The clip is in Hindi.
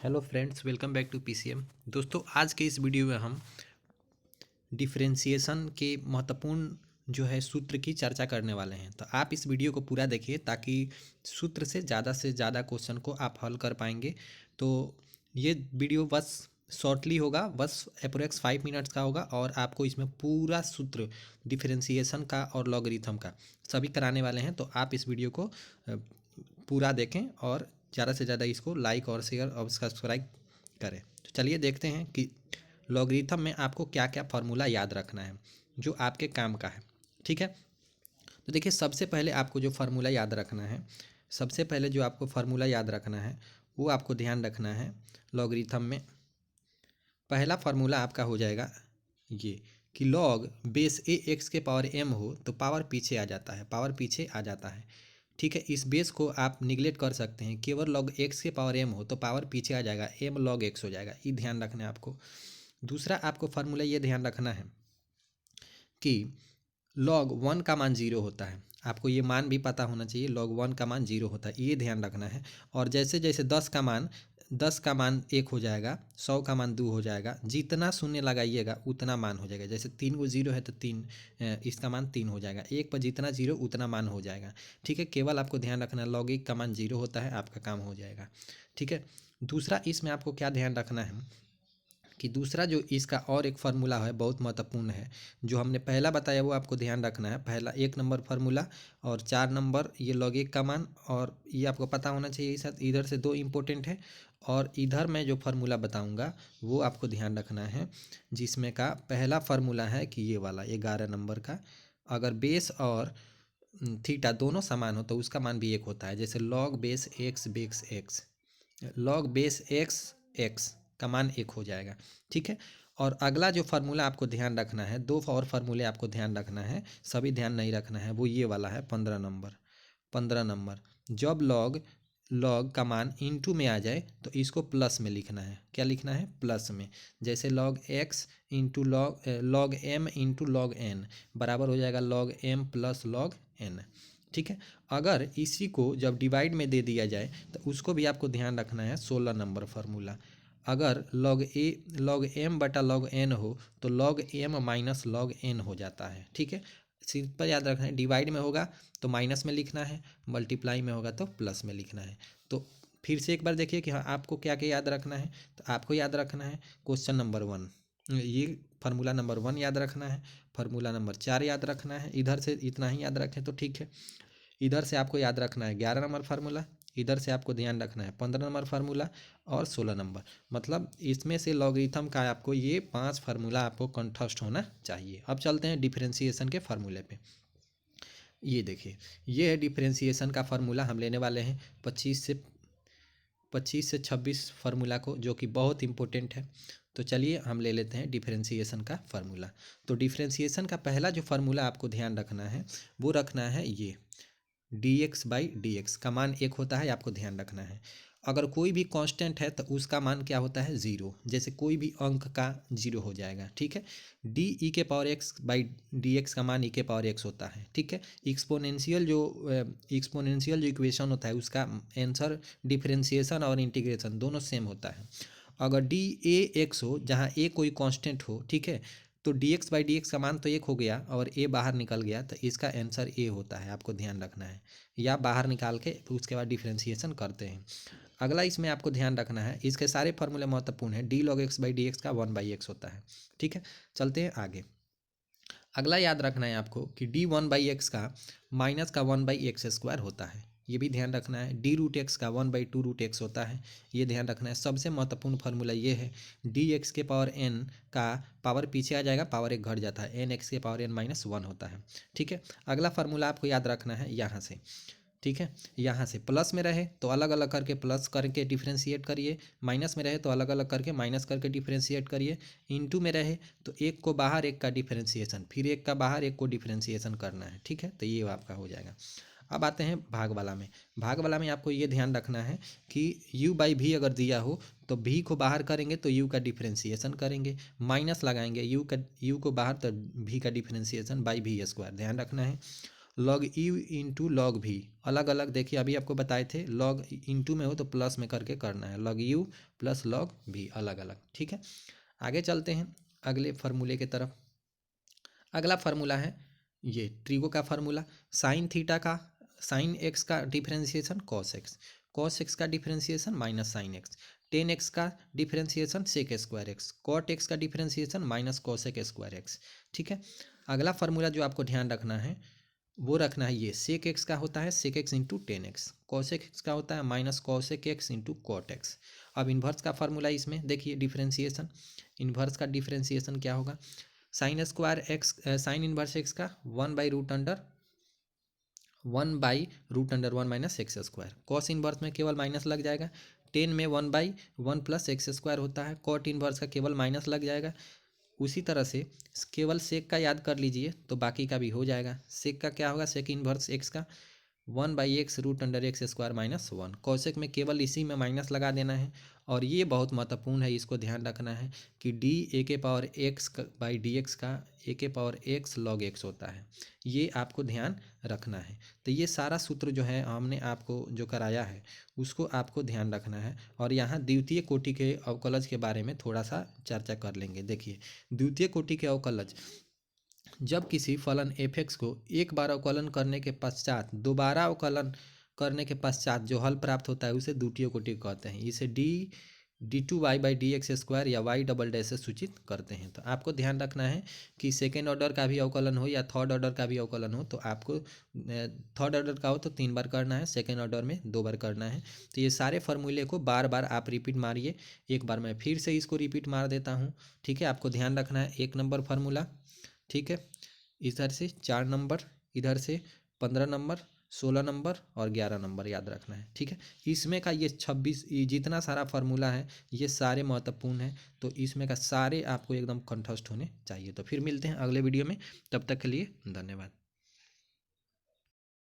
Hello friends, welcome back to PCM. दोस्तों, आज के इस वीडियो में हम डिफरेंशिएशन के महत्वपूर्ण जो है सूत्र की चर्चा करने वाले हैं। तो आप इस वीडियो को पूरा देखिए ताकि सूत्र से ज़्यादा क्वेश्चन को आप हल कर पाएंगे। तो ये वीडियो बस शॉर्टली होगा, बस अप्रोक्स 5 मिनट्स का होगा और आपको इसमें पूरा सूत्र डिफरेंशिएशन का और लॉगरिथम का सभी कराने वाले हैं। तो आप इस वीडियो को पूरा देखें और ज़्यादा से ज़्यादा इसको लाइक और शेयर और सब्सक्राइब करें। तो चलिए देखते हैं कि लॉगरिथम में आपको क्या क्या फार्मूला याद रखना है जो आपके काम का है। ठीक है, तो देखिए सबसे पहले आपको जो फार्मूला याद रखना है, सबसे पहले जो आपको फार्मूला याद रखना है वो आपको ध्यान रखना है। लॉगरिथम में पहला फार्मूला आपका हो जाएगा ये कि लॉग बेस ए एक्स के पावर एम हो तो पावर पीछे आ जाता है, पावर पीछे आ जाता है। ठीक है, इस बेस को आप निगलेक्ट कर सकते हैं, केवल लॉग एक्स के पावर एम हो तो पावर पीछे आ जाएगा, एम लॉग एक्स हो जाएगा। ये ध्यान रखना है आपको। दूसरा आपको फार्मूला ये ध्यान रखना है कि लॉग वन का मान जीरो होता है। आपको ये मान भी पता होना चाहिए, लॉग वन का मान जीरो होता है, ये ध्यान रखना है। और जैसे जैसे दस का मान एक हो जाएगा, 100 का मान दो हो जाएगा, जितना शून्य लगाइएगा उतना मान हो जाएगा। जैसे 3 को जीरो है तो तीन, इसका मान 3 हो जाएगा। एक पर जितना जीरो उतना मान हो जाएगा। ठीक है, केवल आपको ध्यान रखना है लॉग एक का मान जीरो होता है, आपका काम हो जाएगा। ठीक है, दूसरा इसमें आपको क्या ध्यान रखना है कि दूसरा जो इसका और एक फार्मूला है बहुत महत्वपूर्ण है। जो हमने पहला बताया वो आपको ध्यान रखना है, पहला 1 नंबर फार्मूला और 4 नंबर ये लॉग एक का मान, और ये आपको पता होना चाहिए। साथ इधर से 2 इम्पोर्टेंट है और इधर मैं जो फार्मूला बताऊंगा वो आपको ध्यान रखना है, जिसमें का पहला फार्मूला है कि ये वाला 11 नंबर का, अगर बेस और थीटा दोनों समान हो तो उसका मान भी एक होता है। जैसे log base x, log base x x का मान एक हो जाएगा। ठीक है, और अगला जो फार्मूला आपको ध्यान रखना है, दो और फार्मूले आपको ध्यान रखना है, सभी ध्यान नहीं रखना है, वो ये वाला है 15 नंबर। 15 नंबर जब लॉग लॉग का मान इनटू में आ जाए तो इसको प्लस में लिखना है। क्या लिखना है? प्लस में। जैसे log x into log m into log n बराबर हो जाएगा log m plus log n. ठीक है, अगर इसी को जब डिवाइड में दे दिया जाए तो उसको भी आपको ध्यान रखना है। 16 नंबर फार्मूला, अगर लॉग एम बटा लॉग एन हो तो log m minus log n हो जाता है। ठीक है, सिंपल याद रखना है, डिवाइड में होगा तो माइनस में लिखना है, मल्टीप्लाई में होगा तो प्लस में लिखना है। तो फिर से एक बार देखिए कि हाँ आपको क्या क्या याद रखना है। तो आपको याद रखना है क्वेश्चन नंबर 1, ये फार्मूला नंबर 1 याद रखना है, फार्मूला नंबर 4 याद रखना है। इधर से इतना ही याद रखें तो ठीक है। इधर से आपको याद रखना है 11 नंबर फार्मूला, इधर से आपको ध्यान रखना है 15 नंबर फार्मूला और 16 नंबर। मतलब इसमें से लॉगरिथम का आपको ये 5 फार्मूला आपको कंठस्थ होना चाहिए। अब चलते हैं डिफरेंशिएशन के फार्मूले पे। ये देखिए, ये है डिफरेंशिएशन का फार्मूला। हम लेने वाले हैं 25 से 26 फार्मूला को, जो कि बहुत इंपॉर्टेंट है। तो चलिए हम ले लेते हैं डिफरेंशिएशन का फार्मूला। तो डिफरेंशिएशन का पहला जो फार्मूला आपको ध्यान रखना है वो रखना है ये dx/dx का मान एक होता है, आपको ध्यान रखना है। अगर कोई भी कांस्टेंट है तो उसका मान क्या होता है? ज़ीरो। जैसे कोई भी अंक का जीरो हो जाएगा। ठीक है, डी ई के power x by d x का मान ई के पावर एक्स होता है। ठीक है, एक्सपोनेंशियल जो इक्वेशन होता है उसका आंसर डिफरेंशिएशन और इंटीग्रेशन दोनों सेम होता है। अगर डी ए एक्स हो जहाँ ए कोई कांस्टेंट हो, ठीक है, तो dx/dx का मान तो एक हो गया और a बाहर निकल गया तो इसका आंसर a होता है, आपको ध्यान रखना है। या बाहर निकाल के उसके बाद डिफरेंशिएशन करते हैं। अगला इसमें आपको ध्यान रखना है, इसके सारे फार्मूले महत्वपूर्ण हैं। d log x/dx का 1/x होता है। ठीक है, चलते हैं आगे। अगला याद रखना है आपको कि d 1/x का माइनस का 1/x² होता है, ये भी ध्यान रखना है। d रूट एक्स का 1/2 रूट x होता है, ये ध्यान रखना है। सबसे महत्वपूर्ण फार्मूला ये है, dx के पावर n का पावर पीछे आ जाएगा, पावर एक घट जाता है, n x के पावर n माइनस 1 होता है। ठीक है, अगला फार्मूला आपको याद रखना है यहाँ से। ठीक है, यहाँ से प्लस में रहे तो अलग अलग करके प्लस करके डिफ्रेंशिएट करिए, माइनस में रहे तो अलग अलग करके माइनस करके डिफ्रेंशिएट करिए, इनटू में रहे तो एक को बाहर एक का डिफ्रेंशिएशन, फिर एक का बाहर एक को डिफ्रेंशिएशन करना है। ठीक है, तो ये आपका हो जाएगा। अब आते हैं भाग वाला में। भाग वाला में आपको ये ध्यान रखना है कि u/v अगर दिया हो तो v को बाहर करेंगे तो u का डिफ्रेंशिएशन करेंगे, माइनस लगाएंगे u को बाहर तो v का डिफ्रेंशिएशन बाई v स्क्वायर, ध्यान रखना है। log u into log v, अलग अलग देखिए अभी आपको बताए थे log इंटू में हो तो प्लस में करके करना है, log u plus log v अलग अलग। ठीक है, आगे चलते हैं अगले फार्मूले की तरफ। अगला फार्मूला है ये ट्रिगो का फार्मूला, साइन थीटा का, साइन एक्स का differentiation cos x, cos x का differentiation minus sine x, tan x का differentiation sec square x, cot x का differentiation minus cosec square x. ठीक है, अगला फार्मूला जो आपको ध्यान रखना है वो रखना है ये सेक एक्स का होता है sec x into tan x, cosec x का होता है minus cosec x into cot x. अब इन्वर्स का फार्मूला इसमें देखिए डिफरेंशिएशन, इन्वर्स का डिफरेंशिएशन क्या होगा, sine square x, sine inverse x का one by root under one minus x square, cos inverse में केवल माइनस लग जाएगा, टेन में one by one plus x square होता है, कॉट इन्वर्स का केवल माइनस लग जाएगा। उसी तरह से केवल सेक का याद कर लीजिए तो बाकी का भी हो जाएगा। सेक का क्या होगा, सेक इन्वर्स एक्स का one by x root under x square minus one, cosec में केवल इसी में माइनस लगा देना है। और ये बहुत महत्वपूर्ण है, इसको ध्यान रखना है कि डी ए के power x by d x का ए के पावर एक्स लॉग एक्स होता है, ये आपको ध्यान रखना है। तो ये सारा सूत्र जो है हमने आपको जो कराया है उसको आपको ध्यान रखना है। और यहाँ द्वितीय कोटि के अवकलज के बारे में थोड़ा सा चर्चा कर लेंगे। देखिए द्वितीय कोटि के अवकलज, जब किसी फलन एफ एक्स को एक बार अवकलन करने के पश्चात दोबारा अवकलन करने के पश्चात जो हल प्राप्त होता है उसे द्वितीय कोटि कहते हैं। इसे d two y by d x square या वाई डबल डैश से सूचित करते हैं। तो आपको ध्यान रखना है कि सेकेंड ऑर्डर का भी अवकलन हो या थर्ड ऑर्डर का भी अवकलन हो तो आपको थर्ड ऑर्डर का हो तो 3 बार करना है, सेकेंड ऑर्डर में 2 बार करना है। तो ये सारे फार्मूले को बार बार आप रिपीट मारिए। एक बार मैं फिर से इसको रिपीट मार देता हूँ। ठीक है, आपको ध्यान रखना है 1 नंबर फार्मूला, ठीक है, इधर से 4 नंबर, इधर से 15 नंबर, 16 नंबर और 11 नंबर याद रखना है। ठीक है, इसमें का ये 26 जितना सारा फार्मूला है ये सारे महत्वपूर्ण हैं, तो इसमें का सारे आपको एकदम कंठस्थ होने चाहिए। तो फिर मिलते हैं अगले वीडियो में, तब तक के लिए धन्यवाद।